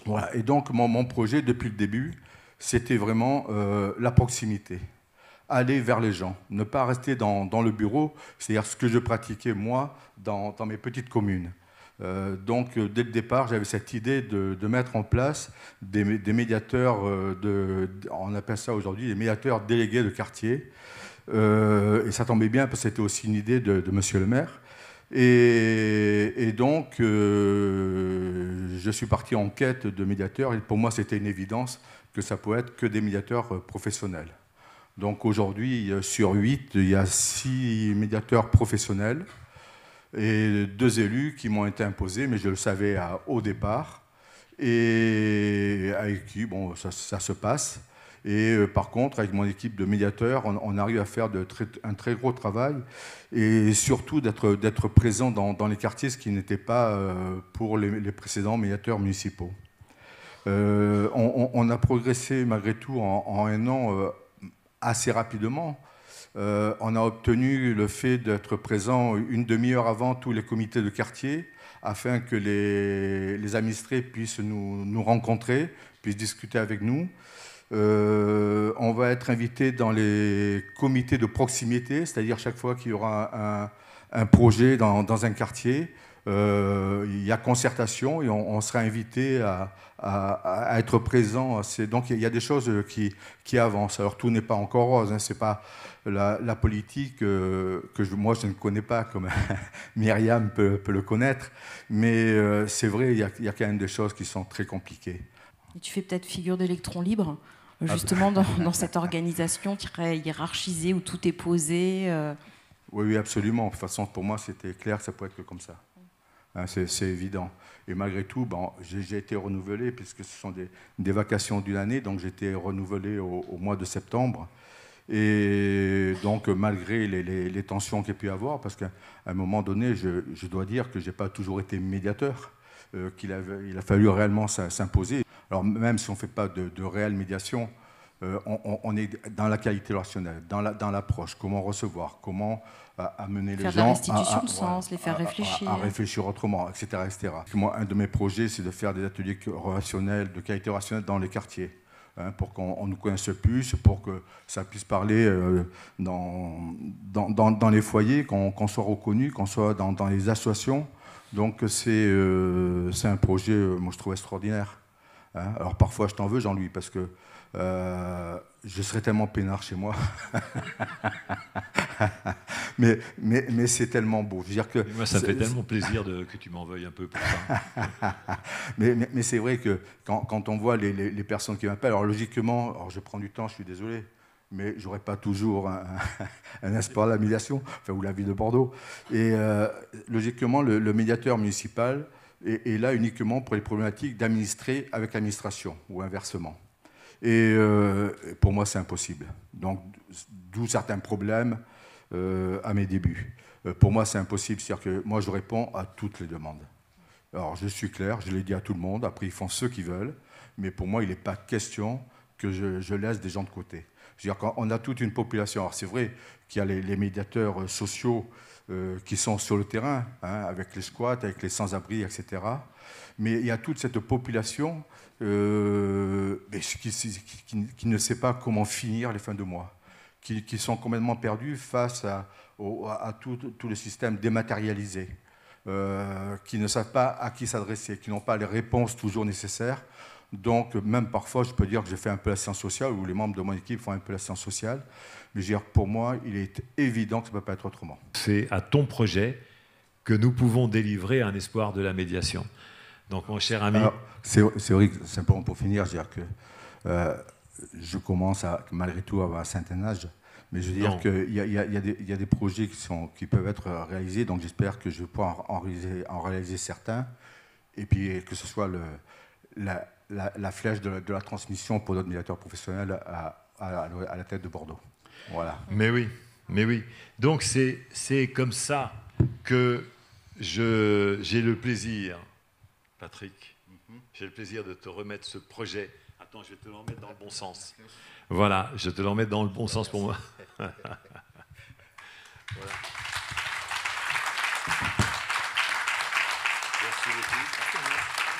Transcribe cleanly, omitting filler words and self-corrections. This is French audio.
Voilà. Et donc, mon projet, depuis le début, c'était vraiment la proximité. Aller vers les gens, ne pas rester dans le bureau, c'est-à-dire ce que je pratiquais, moi, dans mes petites communes. Donc, dès le départ, j'avais cette idée de mettre en place des médiateurs, on appelle ça aujourd'hui des médiateurs délégués de quartier. Et ça tombait bien parce que c'était aussi une idée de Monsieur le maire. Et donc, je suis parti en quête de médiateurs. Et pour moi, c'était une évidence que ça pouvait être que des médiateurs professionnels. Donc aujourd'hui, sur 8, il y a 6 médiateurs professionnels et 2 élus qui m'ont été imposés, mais je le savais au départ. Et avec qui, bon, ça se passe. Et par contre, avec mon équipe de médiateurs, on arrive à faire un très gros travail et surtout d'être présent dans les quartiers, ce qui n'était pas pour les précédents médiateurs municipaux. On a progressé malgré tout en un an assez rapidement. On a obtenu le fait d'être présent une demi-heure avant tous les comités de quartier afin que les administrés puissent nous rencontrer, puissent discuter avec nous. On va être invité dans les comités de proximité, c'est-à-dire chaque fois qu'il y aura un projet dans un quartier, il y a concertation et on sera invité à être présent. Donc il y a des choses qui avancent. Alors tout n'est pas encore rose, hein, c'est pas la politique que moi je ne connais pas comme Myriam peut le connaître, mais c'est vrai, il y a quand même des choses qui sont très compliquées. Et tu fais peut-être figure d'électron libre, justement, dans cette organisation très hiérarchisée où tout est posé. Oui, absolument. De toute façon, pour moi, c'était clair que ça pouvait être que comme ça. Hein, c'est évident. Et malgré tout, bon, j'ai été renouvelé, puisque ce sont des vacations d'une année, donc j'ai été renouvelé au mois de septembre. Et donc, malgré les tensions qu'il y a pu y avoir, parce qu'à un moment donné, je dois dire que je n'ai pas toujours été médiateur, il a fallu réellement s'imposer. Alors même si on ne fait pas de réelle médiation, on est dans la qualité relationnelle, dans l'approche, comment recevoir, comment amener les gens... Faire de la restitution de sens, les faire réfléchir. À réfléchir autrement, etc., etc. Moi, un de mes projets, c'est de faire des ateliers relationnels, de qualité relationnelle dans les quartiers, hein, pour qu'on nous connaisse plus, pour que ça puisse parler dans les foyers, qu'on soit reconnu, qu'on soit dans les associations. Donc c'est un projet, moi je trouve extraordinaire. Hein. Alors parfois je t'en veux, Jean-Louis, parce que je serais tellement peinard chez moi. mais c'est tellement beau. Je veux dire que moi, ça me fait tellement plaisir que tu m'en veuilles un peu pour ça. mais c'est vrai que quand on voit les personnes qui m'appellent, alors logiquement, alors je prends du temps, je suis désolé, mais je n'aurai pas toujours un espoir de la médiation, enfin, ou la ville de Bordeaux. Et logiquement, le médiateur municipal est là uniquement pour les problématiques d'administrer avec l'administration, ou inversement. Et pour moi, c'est impossible. Donc, d'où certains problèmes à mes débuts. Pour moi, c'est impossible. C'est-à-dire que moi, je réponds à toutes les demandes. Alors, je suis clair, je l'ai dit à tout le monde. Après, ils font ce qu'ils veulent. Mais pour moi, il n'est pas question que je laisse des gens de côté. Je veux dire, quand on a toute une population. Alors, c'est vrai qu'il y a les médiateurs sociaux qui sont sur le terrain, hein, avec les squats, avec les sans-abri, etc. Mais il y a toute cette population qui ne sait pas comment finir les fins de mois, qui sont complètement perdus face à tout le système dématérialisé, qui ne savent pas à qui s'adresser, qui n'ont pas les réponses toujours nécessaires. Donc, même parfois, je peux dire que j'ai fait un peu la science sociale, ou les membres de mon équipe font un peu la science sociale. Mais je veux dire, pour moi, il est évident que ça ne peut pas être autrement. C'est à ton projet que nous pouvons délivrer un espoir de la médiation. Donc, mon cher ami... C'est vrai que, simplement pour finir, je veux dire que je commence malgré tout à avoir un certain âge, mais je veux dire qu'il y a des projets qui peuvent être réalisés, donc j'espère que je vais pouvoir en réaliser certains, et puis que ce soit la flèche de la transmission pour notre médiateur professionnel à la tête de Bordeaux. Voilà. Mais oui, mais oui. Donc c'est comme ça que j'ai le plaisir, Patrick, j'ai le plaisir de te remettre ce projet. Attends, je vais te l'en mettre dans le bon sens. Voilà, je vais te l'en mettre dans le bon sens pour moi. Voilà. Merci beaucoup.